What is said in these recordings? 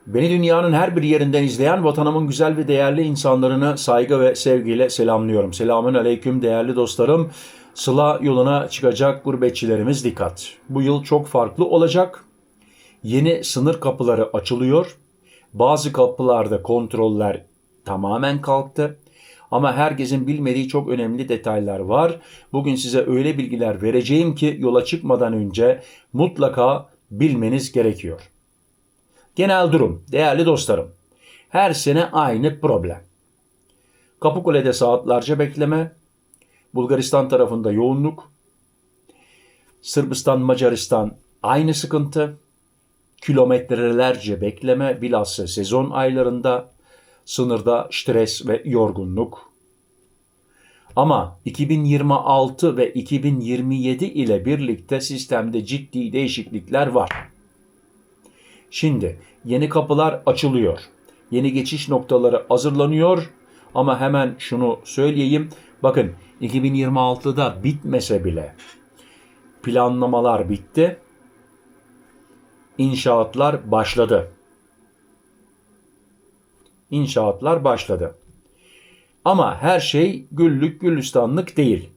Beni dünyanın her bir yerinden izleyen vatanımın güzel ve değerli insanlarını saygı ve sevgiyle selamlıyorum. Selamün aleyküm değerli dostlarım. Sıla yoluna çıkacak gurbetçilerimiz dikkat. Bu yıl çok farklı olacak. Yeni sınır kapıları açılıyor. Bazı kapılarda kontroller tamamen kalktı. Ama herkesin bilmediği çok önemli detaylar var. Bugün size öyle bilgiler vereceğim ki yola çıkmadan önce mutlaka bilmeniz gerekiyor. Genel durum, değerli dostlarım. Her sene aynı problem. Kapıkule'de saatlerce bekleme, Bulgaristan tarafında yoğunluk, Sırbistan, Macaristan aynı sıkıntı, kilometrelerce bekleme, bilhassa sezon aylarında sınırda stres ve yorgunluk. Ama 2026 ve 2027 ile birlikte sistemde ciddi değişiklikler var. Şimdi yeni kapılar açılıyor. Yeni geçiş noktaları hazırlanıyor. Ama hemen şunu söyleyeyim. Bakın 2026'da bitmese bile planlamalar bitti. İnşaatlar başladı. İnşaatlar başladı. Ama her şey güllük gülistanlık değil.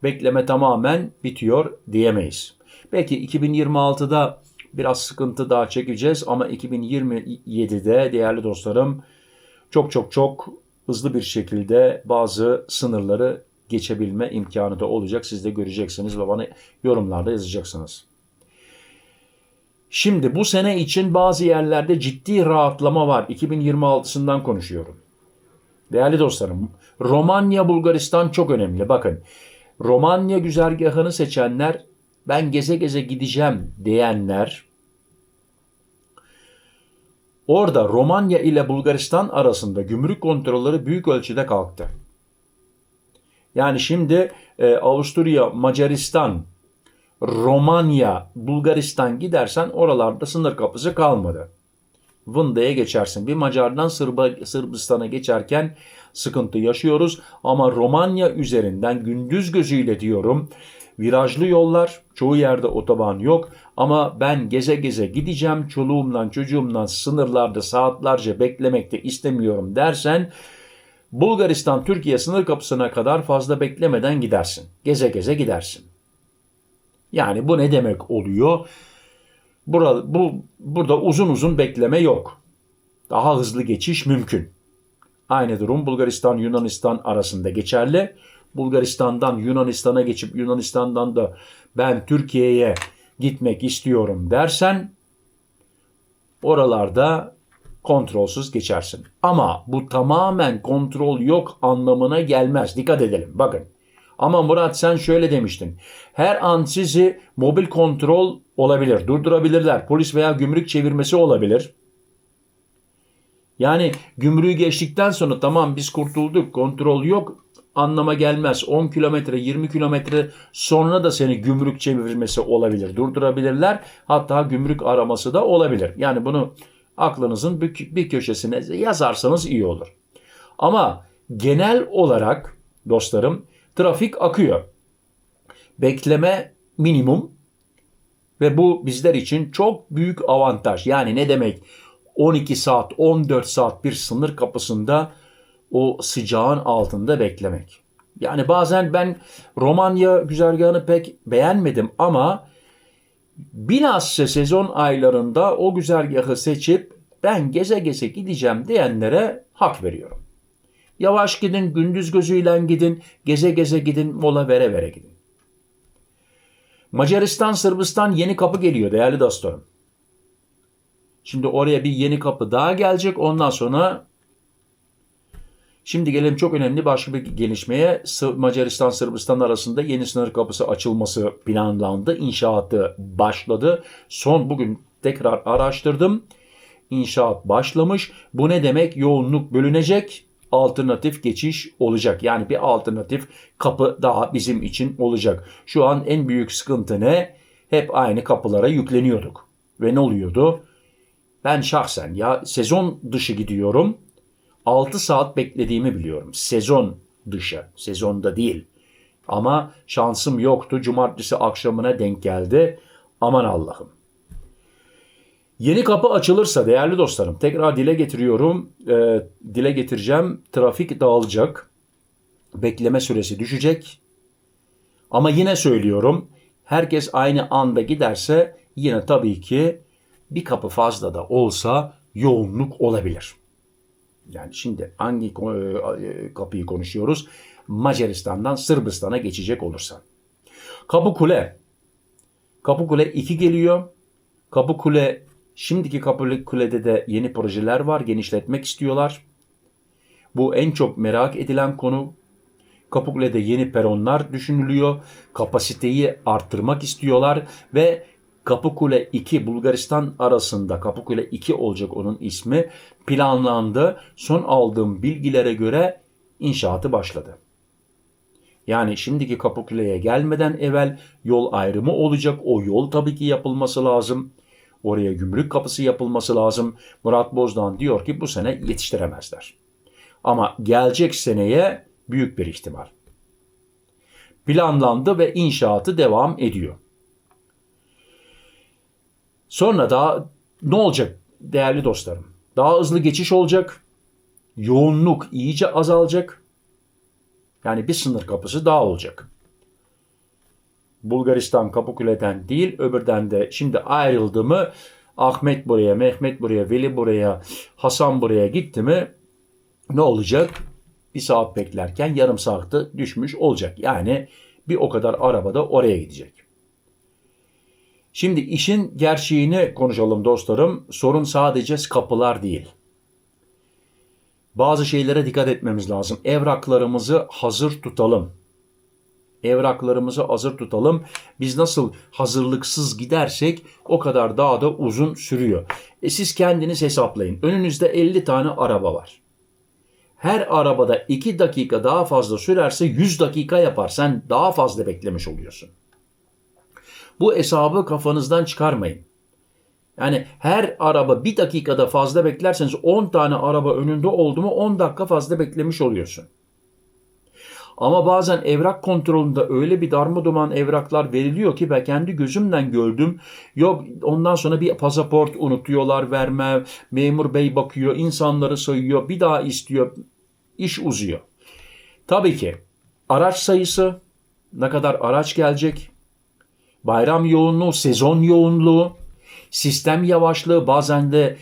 Bekleme tamamen bitiyor diyemeyiz. Belki 2026'da biraz sıkıntı daha çekeceğiz ama 2027'de değerli dostlarım çok hızlı bir şekilde bazı sınırları geçebilme imkanı da olacak. Siz de göreceksiniz ve bana yorumlarda yazacaksınız. Şimdi bu sene için bazı yerlerde ciddi rahatlama var. 2026'sından konuşuyorum. Değerli dostlarım, Romanya, Bulgaristan çok önemli. Bakın, Romanya güzergahını seçenler, ben geze geze gideceğim diyenler, orada Romanya ile Bulgaristan arasında gümrük kontrolleri büyük ölçüde kalktı. Yani şimdi Avusturya, Macaristan, Romanya, Bulgaristan gidersen oralarda sınır kapısı kalmadı. Vında'ya geçersin. Bir Macar'dan Sırbistan'a geçerken sıkıntı yaşıyoruz. Ama Romanya üzerinden gündüz gözüyle diyorum, virajlı yollar, çoğu yerde otoban yok. Ama ben geze geze gideceğim, çoluğumdan çocuğumdan sınırlarda saatlerce beklemek de istemiyorum dersen, Bulgaristan-Türkiye sınır kapısına kadar fazla beklemeden gidersin. Geze geze gidersin. Yani bu ne demek oluyor? Burada uzun uzun bekleme yok. Daha hızlı geçiş mümkün. Aynı durum Bulgaristan-Yunanistan arasında geçerli. Bulgaristan'dan Yunanistan'a geçip Yunanistan'dan da ben Türkiye'ye gitmek istiyorum dersen oralarda kontrolsüz geçersin. Ama bu tamamen kontrol yok anlamına gelmez. Dikkat edelim. Bakın. Ama Murat sen şöyle demiştin. Her an sizi mobil kontrol olabilir. Durdurabilirler. Polis veya gümrük çevirmesi olabilir. Yani gümrüğü geçtikten sonra tamam biz kurtulduk, kontrol yok anlama gelmez. 10 kilometre, 20 kilometre sonra da seni gümrük çevirmesi olabilir. Durdurabilirler. Hatta gümrük araması da olabilir. Yani bunu aklınızın bir köşesine yazarsanız iyi olur. Ama genel olarak dostlarım trafik akıyor. Bekleme minimum ve bu bizler için çok büyük avantaj. Yani ne demek? 12 saat, 14 saat bir sınır kapısında o sıcağın altında beklemek. Yani bazen ben Romanya güzergahını pek beğenmedim ama bilhassa sezon aylarında o güzergahı seçip ben geze geze gideceğim diyenlere hak veriyorum. Yavaş gidin, gündüz gözüyle gidin, geze geze gidin, mola vere vere gidin. Macaristan, Sırbistan yeni kapı geliyor değerli dostlarım. Şimdi oraya bir yeni kapı daha gelecek. Ondan sonra şimdi gelelim çok önemli başka bir gelişmeye. Macaristan, Sırbistan arasında yeni sınır kapısı açılması planlandı. İnşaatı başladı. Bugün tekrar araştırdım. İnşaat başlamış. Bu ne demek? Yoğunluk bölünecek. Alternatif geçiş olacak. Yani bir alternatif kapı daha bizim için olacak. Şu an en büyük sıkıntı ne? Hep aynı kapılara yükleniyorduk. Ve ne oluyordu? Ben şahsen sezon dışı gidiyorum. 6 saat beklediğimi biliyorum. Sezon dışı. Sezonda değil. Ama şansım yoktu. Cumartesi akşamına denk geldi. Aman Allah'ım. Yeni kapı açılırsa değerli dostlarım, tekrar dile getiriyorum, dile getireceğim, trafik dağılacak, bekleme süresi düşecek. Ama yine söylüyorum, herkes aynı anda giderse yine tabii ki bir kapı fazla da olsa yoğunluk olabilir. Yani şimdi hangi kapıyı konuşuyoruz? Macaristan'dan Sırbistan'a geçecek olursan. Kapıkule. Kapıkule 2 geliyor. Kapıkule, şimdiki Kapıkule'de de yeni projeler var. Genişletmek istiyorlar. Bu en çok merak edilen konu. Kapıkule'de yeni peronlar düşünülüyor. Kapasiteyi arttırmak istiyorlar ve Kapıkule 2 Bulgaristan arasında Kapıkule 2 olacak onun ismi planlandı. Son aldığım bilgilere göre inşaatı başladı. Yani şimdiki Kapıkule'ye gelmeden evvel yol ayrımı olacak. O yol tabii ki yapılması lazım. Oraya gümrük kapısı yapılması lazım. Murat Bozdağ diyor ki bu sene yetiştiremezler. Ama gelecek seneye büyük bir ihtimal. Planlandı ve inşaatı devam ediyor. Sonra da ne olacak değerli dostlarım? Daha hızlı geçiş olacak. Yoğunluk iyice azalacak. Yani bir sınır kapısı daha olacak. Bulgaristan Kapıkule'den değil, öbürden de şimdi ayrıldı mı Ahmet buraya, Mehmet buraya, Veli buraya, Hasan buraya gitti mi ne olacak? Bir saat beklerken yarım saatte düşmüş olacak. Yani bir o kadar araba da oraya gidecek. Şimdi işin gerçeğini konuşalım dostlarım. Sorun sadece kapılar değil. Bazı şeylere dikkat etmemiz lazım. Evraklarımızı hazır tutalım. Evraklarımızı hazır tutalım. Biz nasıl hazırlıksız gidersek o kadar daha da uzun sürüyor. Siz kendiniz hesaplayın. Önünüzde 50 tane araba var. Her arabada 2 dakika daha fazla sürerse 100 dakika yapar. Sen daha fazla beklemiş oluyorsun. Bu hesabı kafanızdan çıkarmayın. Yani her araba 1 dakikada fazla beklerseniz 10 tane araba önünde oldu mu 10 dakika fazla beklemiş oluyorsun. Ama bazen evrak kontrolünde öyle bir darmadağın evraklar veriliyor ki ben kendi gözümden gördüm. Yok ondan sonra bir pasaport unutuyorlar verme. Memur bey bakıyor, insanları sayıyor, bir daha istiyor. İş uzuyor. Tabii ki araç sayısı, ne kadar araç gelecek, bayram yoğunluğu, sezon yoğunluğu, sistem yavaşlığı, bazen de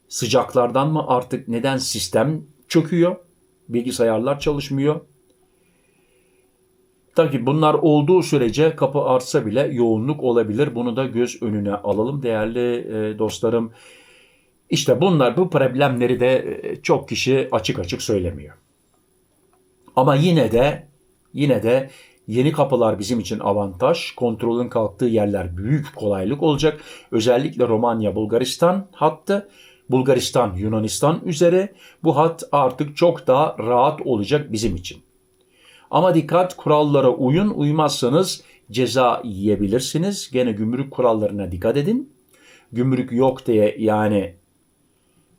sıcaklardan mı artık neden sistem çöküyor, bilgisayarlar çalışmıyor. Tabii bunlar olduğu sürece kapı artsa bile yoğunluk olabilir. Bunu da göz önüne alalım değerli dostlarım. İşte bu problemleri de çok kişi açık açık söylemiyor. Ama yine de yeni kapılar bizim için avantaj. Kontrolün kalktığı yerler büyük kolaylık olacak. Özellikle Romanya, Bulgaristan hattı. Bulgaristan, Yunanistan üzeri bu hat artık çok daha rahat olacak bizim için. Ama dikkat, kurallara uyun. Uymazsanız ceza yiyebilirsiniz. Gene gümrük kurallarına dikkat edin. Gümrük yok diye yani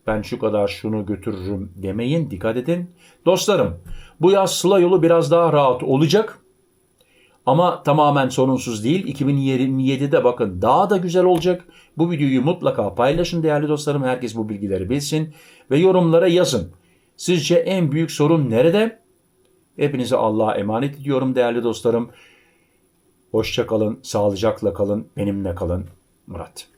ben şu kadar şunu götürürüm demeyin. Dikkat edin. Dostlarım bu yaz Sıla yolu biraz daha rahat olacak. Ama tamamen sorunsuz değil. 2027'de bakın daha da güzel olacak. Bu videoyu mutlaka paylaşın değerli dostlarım. Herkes bu bilgileri bilsin. Ve yorumlara yazın. Sizce en büyük sorun nerede? Hepinize Allah'a emanet ediyorum değerli dostlarım. Hoşça kalın, sağlıcakla kalın, benimle kalın. Murat.